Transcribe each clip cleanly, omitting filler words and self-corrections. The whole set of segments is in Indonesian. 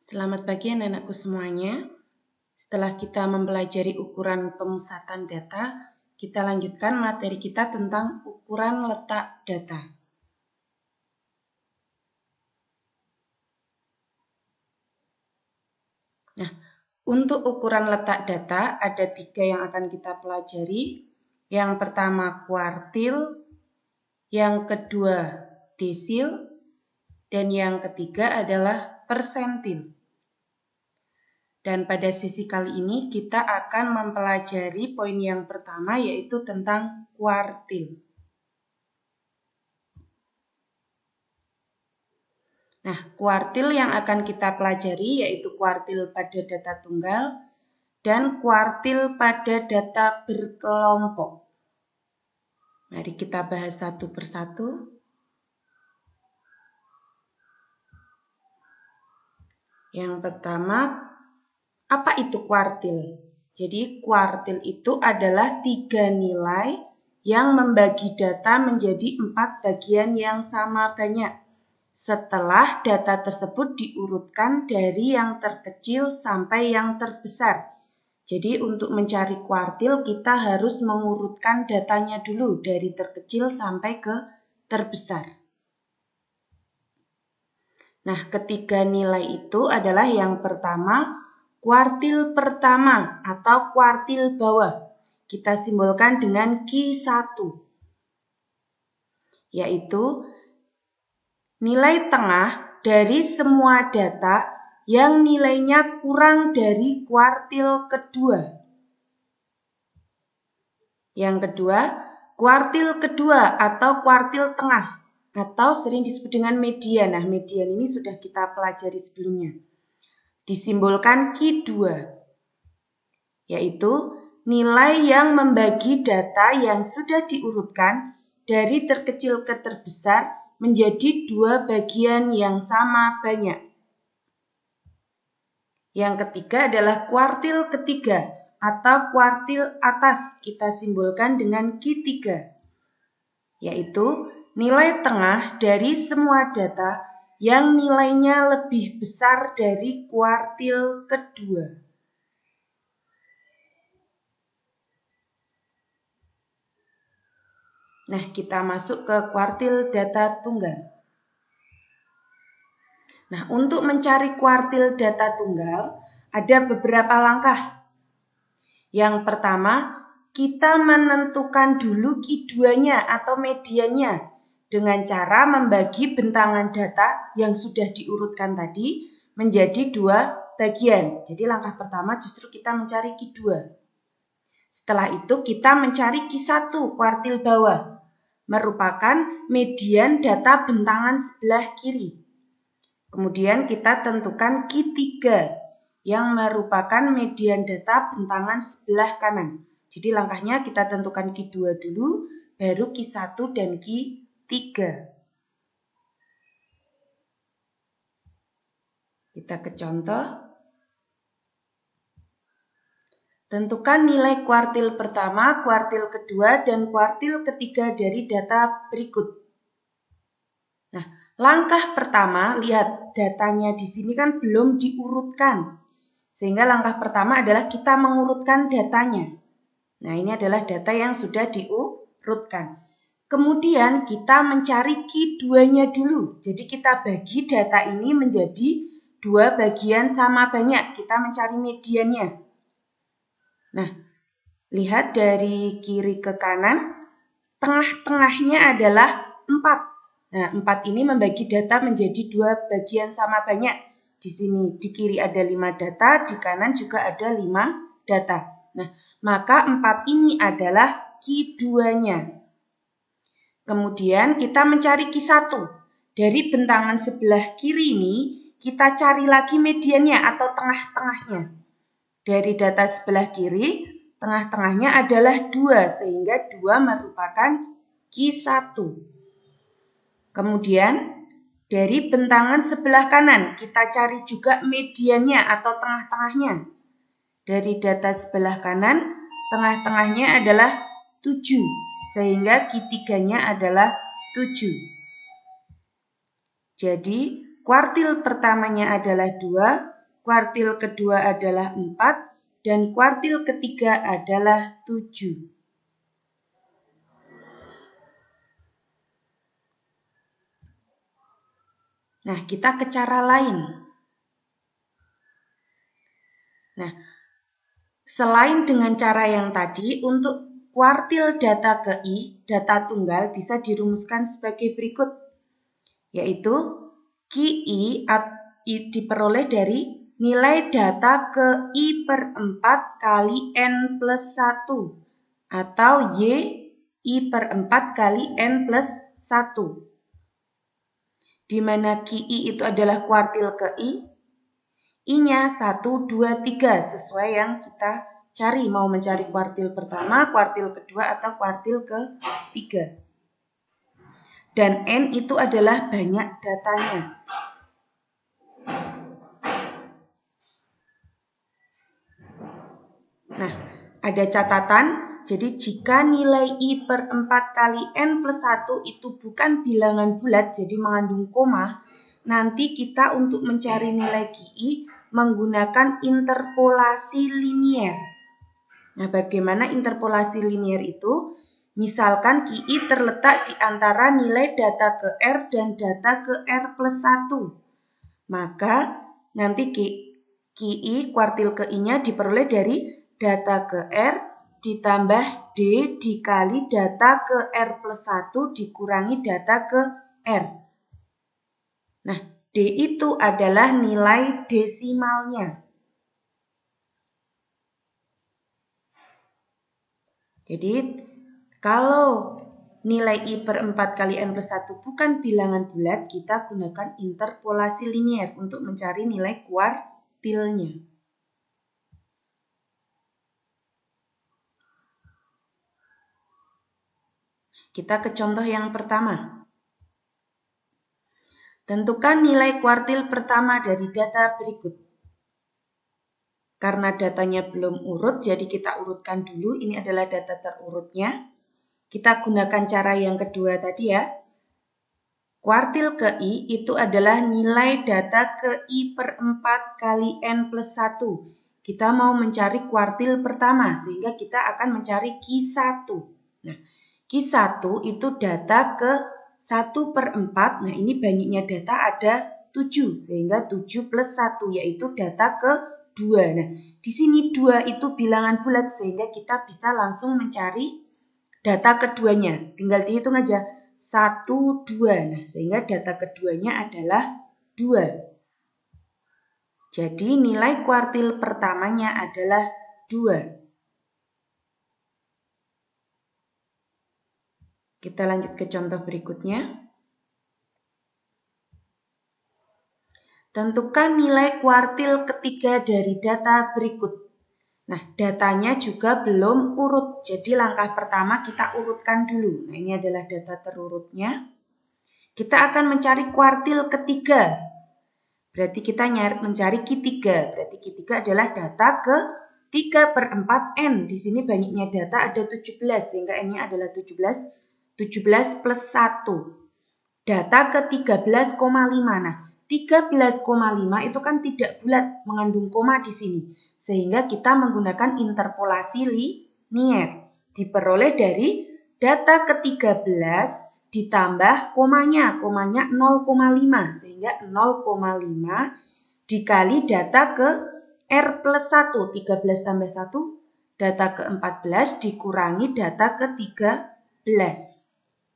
Selamat pagi anak-anakku semuanya. Setelah kita mempelajari ukuran pemusatan data, kita lanjutkan materi kita tentang ukuran letak data. Nah, untuk ukuran letak data ada 3 yang akan kita pelajari. Yang pertama kuartil, yang kedua desil, dan yang ketiga adalah persentil. Dan pada sesi kali ini kita akan mempelajari poin yang pertama yaitu tentang kuartil. Nah, kuartil yang akan kita pelajari yaitu kuartil pada data tunggal dan kuartil pada data berkelompok. Mari kita bahas satu persatu. Yang pertama, apa itu kuartil? Jadi kuartil itu adalah 3 nilai yang membagi data menjadi 4 bagian yang sama banyak. Setelah data tersebut diurutkan dari yang terkecil sampai yang terbesar. Jadi untuk mencari kuartil kita harus mengurutkan datanya dulu dari terkecil sampai ke terbesar. Nah, ketiga nilai itu adalah yang pertama, kuartil pertama atau kuartil bawah. Kita simbolkan dengan Q1, yaitu nilai tengah dari semua data yang nilainya kurang dari kuartil kedua. Yang kedua, kuartil kedua atau kuartil tengah atau sering disebut dengan median. Nah, median ini sudah kita pelajari sebelumnya. Disimbolkan Q2, yaitu nilai yang membagi data yang sudah diurutkan dari terkecil ke terbesar menjadi 2 bagian yang sama banyak. Yang ketiga adalah kuartil ketiga atau kuartil atas, kita simbolkan dengan Q3, yaitu nilai tengah dari semua data yang nilainya lebih besar dari kuartil kedua. Nah, kita masuk ke kuartil data tunggal. Nah, untuk mencari kuartil data tunggal, ada beberapa langkah. Yang pertama, kita menentukan dulu Q2-nya atau mediannya dengan cara membagi bentangan data yang sudah diurutkan tadi menjadi 2 bagian. Jadi langkah pertama justru kita mencari Q2. Setelah itu kita mencari Q1, kuartil bawah, merupakan median data bentangan sebelah kiri. Kemudian kita tentukan Q3 yang merupakan median data bentangan sebelah kanan. Jadi langkahnya kita tentukan Q2 dulu, baru Q1 dan Q3. Kita ke contoh. Tentukan nilai kuartil pertama, kuartil kedua, dan kuartil ketiga dari data berikut. Nah, langkah pertama, lihat datanya di sini kan belum diurutkan. Sehingga langkah pertama adalah kita mengurutkan datanya. Nah, ini adalah data yang sudah diurutkan. Kemudian kita mencari Q2-nya dulu. Jadi kita bagi data ini menjadi 2 bagian sama banyak. Kita mencari mediannya. Nah, lihat dari kiri ke kanan, tengah-tengahnya adalah 4. Nah, 4 ini membagi data menjadi 2 bagian sama banyak. Di sini di kiri ada 5 data, di kanan juga ada 5 data. Nah, maka 4 ini adalah Q2-nya. Kemudian kita mencari Q1. Dari bentangan sebelah kiri ini, kita cari lagi mediannya atau tengah-tengahnya. Dari data sebelah kiri, tengah-tengahnya adalah 2, sehingga 2 merupakan Q1. Kemudian, dari bentangan sebelah kanan, kita cari juga mediannya atau tengah-tengahnya. Dari data sebelah kanan, tengah-tengahnya adalah 7, sehingga Q3-nya adalah 7. Jadi, kuartil pertamanya adalah 2, kuartil kedua adalah 4, dan kuartil ketiga adalah 7. Nah, kita ke cara lain. Nah, selain dengan cara yang tadi, untuk kuartil data ke I, data tunggal bisa dirumuskan sebagai berikut, yaitu QI diperoleh dari nilai data ke I per 4 kali N plus 1, atau Y I per 4 kali N plus 1. Di mana QI itu adalah kuartil ke I, I-nya 1, 2, 3, sesuai yang kita cari, mau mencari kuartil pertama, kuartil kedua, atau kuartil ketiga. Dan N itu adalah banyak datanya. Nah, ada catatan, jadi jika nilai I per 4 kali N plus 1 itu bukan bilangan bulat, jadi mengandung koma, nanti kita untuk mencari nilai QI menggunakan interpolasi linier. Nah, bagaimana interpolasi linier itu? Misalkan QI terletak di antara nilai data ke R dan data ke R plus 1. Maka nanti QI kuartil ke I-nya diperoleh dari data ke R ditambah D dikali data ke R plus 1 dikurangi data ke R. Nah, D itu adalah nilai desimalnya. Jadi, kalau nilai I per 4 kali N plus 1 bukan bilangan bulat, kita gunakan interpolasi linier untuk mencari nilai kuartilnya. Kita ke contoh yang pertama. Tentukan nilai kuartil pertama dari data berikut. Karena datanya belum urut, jadi kita urutkan dulu. Ini adalah data terurutnya. Kita gunakan cara yang kedua tadi ya. Kuartil ke I itu adalah nilai data ke I per 4 kali N plus 1. Kita mau mencari kuartil pertama, sehingga kita akan mencari Q1. Nah, Q1 itu data ke 1 per 4. Nah, ini banyaknya data ada 7, sehingga 7 plus 1, yaitu data ke 2. Nah, di sini 2 itu bilangan bulat, sehingga kita bisa langsung mencari data keduanya. Tinggal dihitung aja. 1, 2. Nah, sehingga data keduanya adalah 2. Jadi nilai kuartil pertamanya adalah 2. Kita lanjut ke contoh berikutnya. Tentukan nilai kuartil ketiga dari data berikut. Nah, datanya juga belum urut. Jadi langkah pertama kita urutkan dulu. Nah, ini adalah data terurutnya. Kita akan mencari kuartil ketiga. Berarti kita mencari Q3. Berarti Q3 adalah data ke 3 per 4 N. Di sini banyaknya data ada 17, sehingga N-nya adalah 17. 17 plus 1. Data ke 13,5. Nah, 13,5 itu kan tidak bulat, mengandung koma di sini. Sehingga kita menggunakan interpolasi linier. Diperoleh dari data ke-13 ditambah komanya 0,5. Sehingga 0,5 dikali data ke R plus 1. 13 tambah 1, data ke-14 dikurangi data ke-13.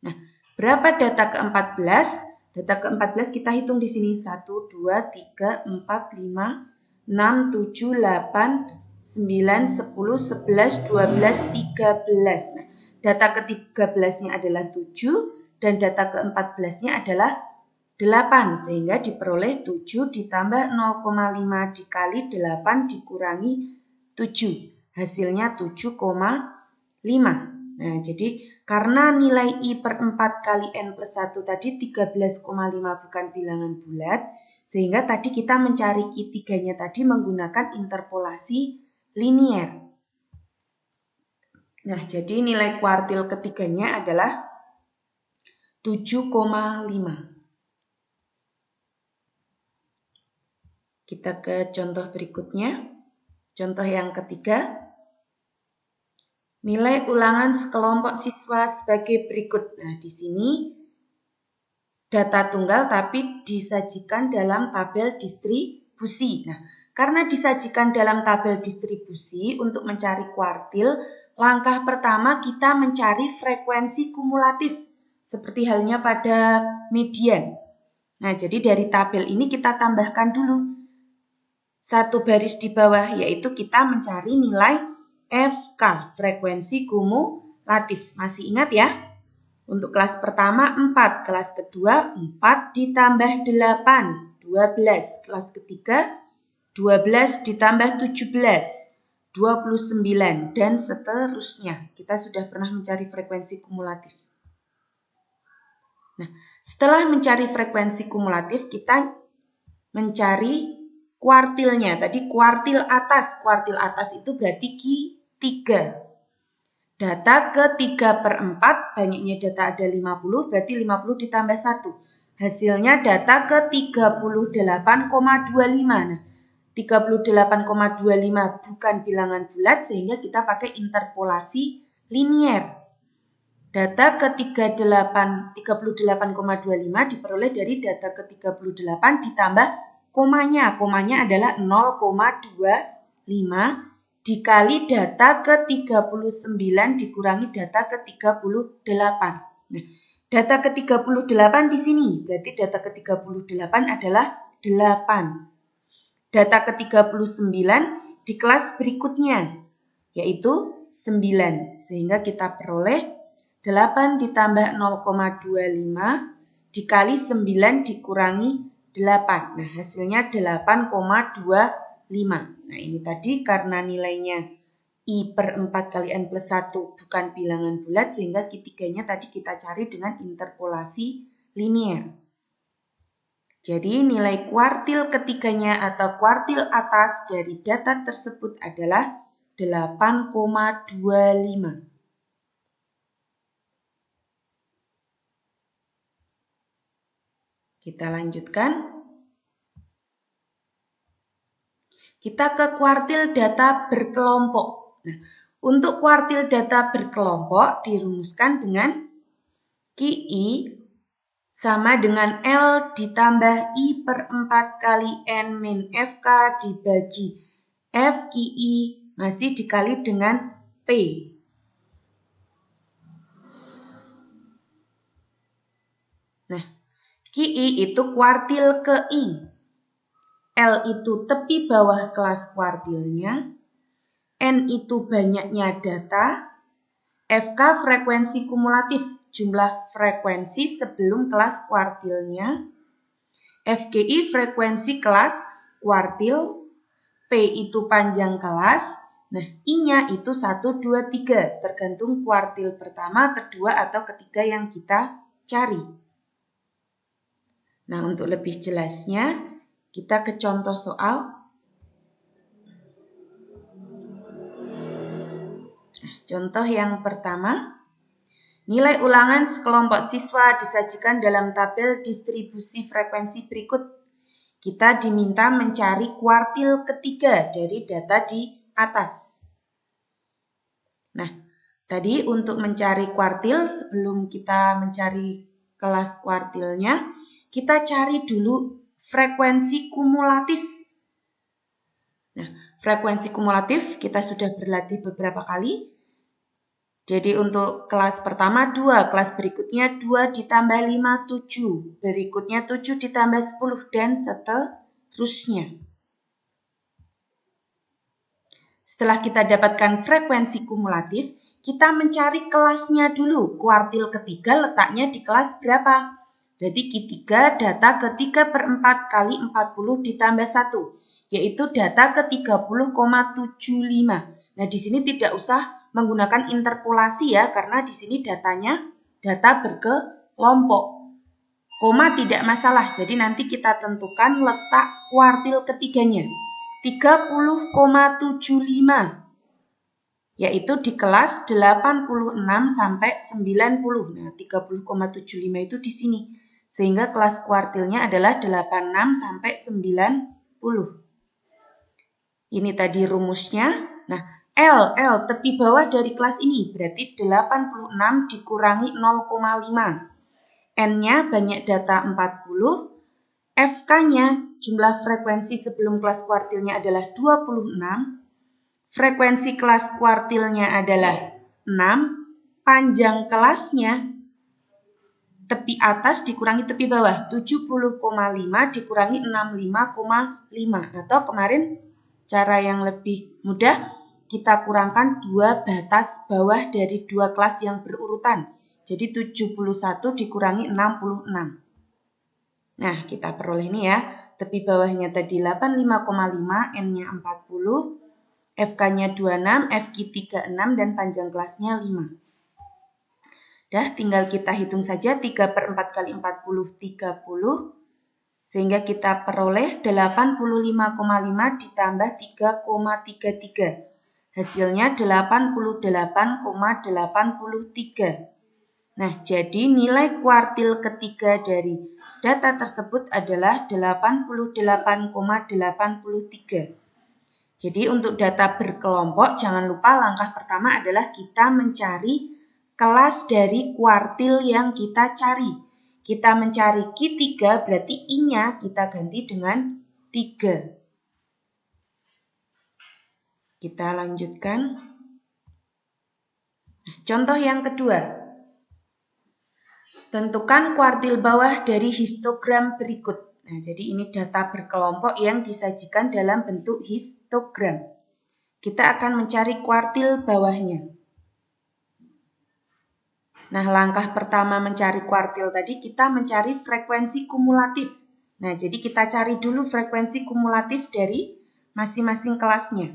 Nah, berapa data ke-14? Data ke-14 kita hitung di sini. 1, 2, 3, 4, 5, 6, 7, 8, 9, 10, 11, 12, 13. Nah, data ke-13-nya adalah 7 dan data ke-14-nya adalah 8. Sehingga diperoleh 7 ditambah 0,5 dikali 8 dikurangi 7. Hasilnya 7,5. Nah, jadi karena nilai I per 4 kali N plus 1 tadi 13,5 bukan bilangan bulat, sehingga tadi kita mencari Q3-nya tadi menggunakan interpolasi linier. Nah, jadi nilai kuartil ketiganya adalah 7,5. Kita ke contoh berikutnya. Contoh yang ketiga. Nilai ulangan sekelompok siswa sebagai berikut. Nah, di sini data tunggal tapi disajikan dalam tabel distribusi. Nah, karena disajikan dalam tabel distribusi untuk mencari kuartil, langkah pertama kita mencari frekuensi kumulatif, seperti halnya pada median. Nah, jadi dari tabel ini kita tambahkan dulu satu baris di bawah, yaitu kita mencari nilai FK, frekuensi kumulatif. Masih ingat ya? Untuk kelas pertama 4, kelas kedua 4 ditambah 8, 12. Kelas ketiga 12 ditambah 17, 29, dan seterusnya. Kita sudah pernah mencari frekuensi kumulatif. Nah, setelah mencari frekuensi kumulatif, kita mencari kuartilnya. Tadi kuartil atas. Kuartil atas itu berarti Q3. Data ke 3/4, banyaknya data ada 50, berarti 50 ditambah 1. Hasilnya data ke 38,25. Nah, 38,25 bukan bilangan bulat, sehingga kita pakai interpolasi linier. Data ke 38,25 diperoleh dari data ke 38 ditambah komanya. Komanya adalah 0,25 dikali data ke 39 dikurangi data ke 38. Nah, data ke 38 di sini, berarti data ke 38 adalah 8. Data ke 39 di kelas berikutnya, yaitu 9. Sehingga kita peroleh 8 ditambah 0,25 dikali 9 dikurangi 8. Nah, hasilnya 8,25. Nah, ini tadi karena nilainya I/4 kali N plus 1 bukan bilangan bulat, sehingga Q3-nya tadi kita cari dengan interpolasi linier. Jadi nilai kuartil ketiganya atau kuartil atas dari data tersebut adalah 8,25. Kita lanjutkan. Kita ke kuartil data berkelompok. Nah, untuk kuartil data berkelompok dirumuskan dengan QI sama dengan L ditambah I/4 kali N min FK dibagi FQI masih dikali dengan P. Nah, QI itu kuartil ke I. L itu tepi bawah kelas kuartilnya, N itu banyaknya data, FK frekuensi kumulatif, jumlah frekuensi sebelum kelas kuartilnya, FGI frekuensi kelas kuartil, P itu panjang kelas, nah I-nya itu 1, 2, 3, tergantung kuartil pertama, kedua, atau ketiga yang kita cari. Nah, untuk lebih jelasnya, kita ke contoh soal. Contoh yang pertama, nilai ulangan sekelompok siswa disajikan dalam tabel distribusi frekuensi berikut. Kita diminta mencari kuartil ketiga dari data di atas. Nah, tadi untuk mencari kuartil, sebelum kita mencari kelas kuartilnya, kita cari dulu frekuensi kumulatif. Nah, frekuensi kumulatif kita sudah berlatih beberapa kali. Jadi untuk kelas pertama 2, kelas berikutnya 2 ditambah 5, 7. Berikutnya 7 ditambah 10 dan seterusnya. Setelah kita dapatkan frekuensi kumulatif, kita mencari kelasnya dulu. Kuartil ketiga letaknya di kelas berapa? Berarti Q3 data ke 3/4 kali 40 ditambah 1, yaitu data ke 30,75. Nah, di sini tidak usah menggunakan interpolasi ya, karena di sini datanya data berkelompok. Koma tidak masalah, jadi nanti kita tentukan letak kuartil ketiganya. 30,75, yaitu di kelas 86 sampai 90. Nah, 30,75 itu di sini. Sehingga kelas kuartilnya adalah 86 sampai 90. Ini tadi rumusnya. Nah, L tepi bawah dari kelas ini berarti 86 dikurangi 0,5. N-nya banyak data 40. FK-nya jumlah frekuensi sebelum kelas kuartilnya adalah 26. Frekuensi kelas kuartilnya adalah 6. Panjang kelasnya tepi atas dikurangi tepi bawah 70,5 dikurangi 65,5. Atau kemarin cara yang lebih mudah, kita kurangkan 2 batas bawah dari 2 kelas yang berurutan. Jadi 71 dikurangi 66. Nah, kita peroleh ini ya. Tepi bawahnya tadi 85,5, N-nya 40, FK-nya 26, FQ 36, dan panjang kelasnya 5. Dah, tinggal kita hitung saja 3/4 kali 40, 30. Sehingga kita peroleh 85,5 ditambah 3,33. Hasilnya 88,83. Nah, jadi nilai kuartil ketiga dari data tersebut adalah 88,83. Jadi untuk data berkelompok, jangan lupa langkah pertama adalah kita mencari kelas dari kuartil yang kita cari. Kita mencari Q3, berarti I-nya kita ganti dengan 3. Kita lanjutkan. Contoh yang kedua. Tentukan kuartil bawah dari histogram berikut. Nah, jadi ini data berkelompok yang disajikan dalam bentuk histogram. Kita akan mencari kuartil bawahnya. Nah, langkah pertama mencari kuartil tadi kita mencari frekuensi kumulatif. Nah, jadi kita cari dulu frekuensi kumulatif dari masing-masing kelasnya.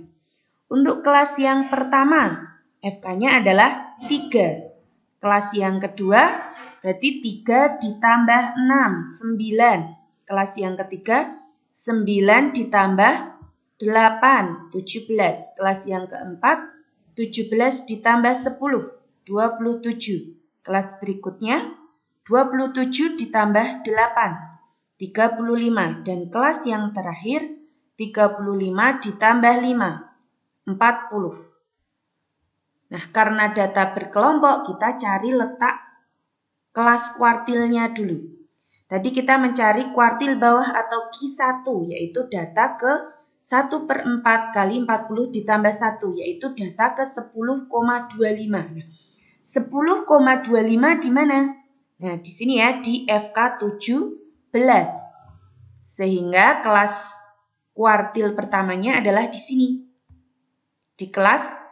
Untuk kelas yang pertama, FK-nya adalah 3. Kelas yang kedua, berarti 3 ditambah 6, 9. Kelas yang ketiga, 9 ditambah 8, 17. Kelas yang keempat, 17 ditambah 10, 27. Kelas berikutnya, 27 ditambah 8, 35. Dan kelas yang terakhir, 35 ditambah 5, 40. Nah, karena data berkelompok, kita cari letak kelas kuartilnya dulu. Tadi kita mencari kuartil bawah atau Q1, yaitu data ke 1/4 kali 40 ditambah 1, yaitu data ke 10,25. Nah, 10,25 di mana? Nah, di sini ya, di FK 17. Sehingga kelas kuartil pertamanya adalah di sini. Di kelas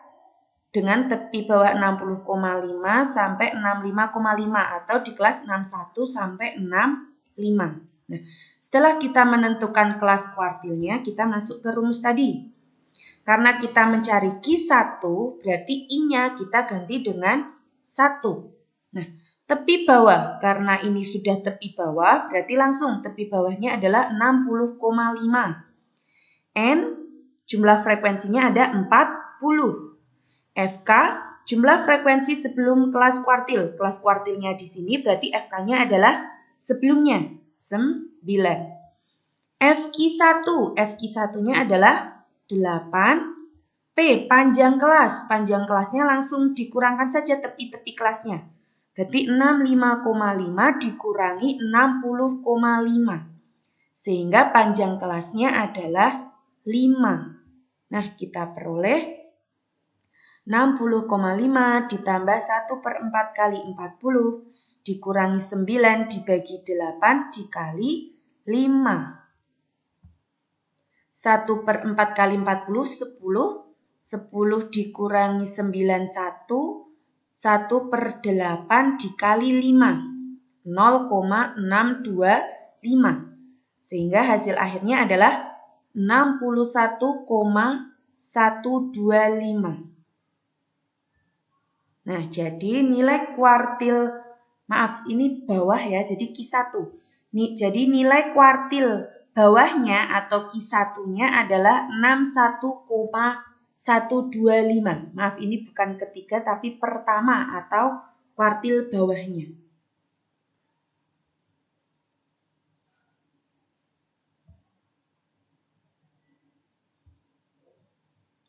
dengan tepi bawah 60,5 sampai 65,5 atau di kelas 61 sampai 65. Nah, setelah kita menentukan kelas kuartilnya, kita masuk ke rumus tadi. Karena kita mencari Q1, berarti I-nya kita ganti dengan 1. Nah, tepi bawah, karena ini sudah tepi bawah, berarti langsung tepi bawahnya adalah 60,5. N, jumlah frekuensinya ada 40. FK, jumlah frekuensi sebelum kelas kuartil. Kelas kuartilnya di sini berarti FK-nya adalah sebelumnya, 9. FQ1, FQ1-nya adalah 8. P, panjang kelas. Panjang kelasnya langsung dikurangkan saja tepi-tepi kelasnya. Berarti 65,5 dikurangi 60,5. Sehingga panjang kelasnya adalah 5. Nah, kita peroleh 60,5 ditambah 1/4 kali 40 dikurangi 9 dibagi 8 dikali 5. 1/4 kali 40, 10. 10 dikurangi 9, 1. 1/8 dikali 5. 0,625. Sehingga hasil akhirnya adalah 61,125. Nah, jadi nilai kuartil, maaf ini bawah ya, jadi Q1. Jadi nilai kuartil bawahnya atau Q1-nya adalah 61,125. Maaf, ini bukan ketiga tapi pertama atau kuartil bawahnya.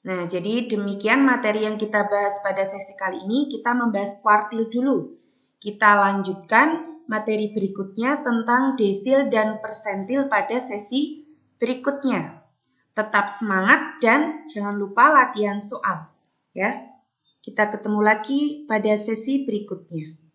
Nah, jadi demikian materi yang kita bahas pada sesi kali ini. Kita membahas kuartil dulu. Kita lanjutkan materi berikutnya tentang desil dan persentil pada sesi berikutnya. Tetap semangat dan jangan lupa latihan soal. Ya, kita ketemu lagi pada sesi berikutnya.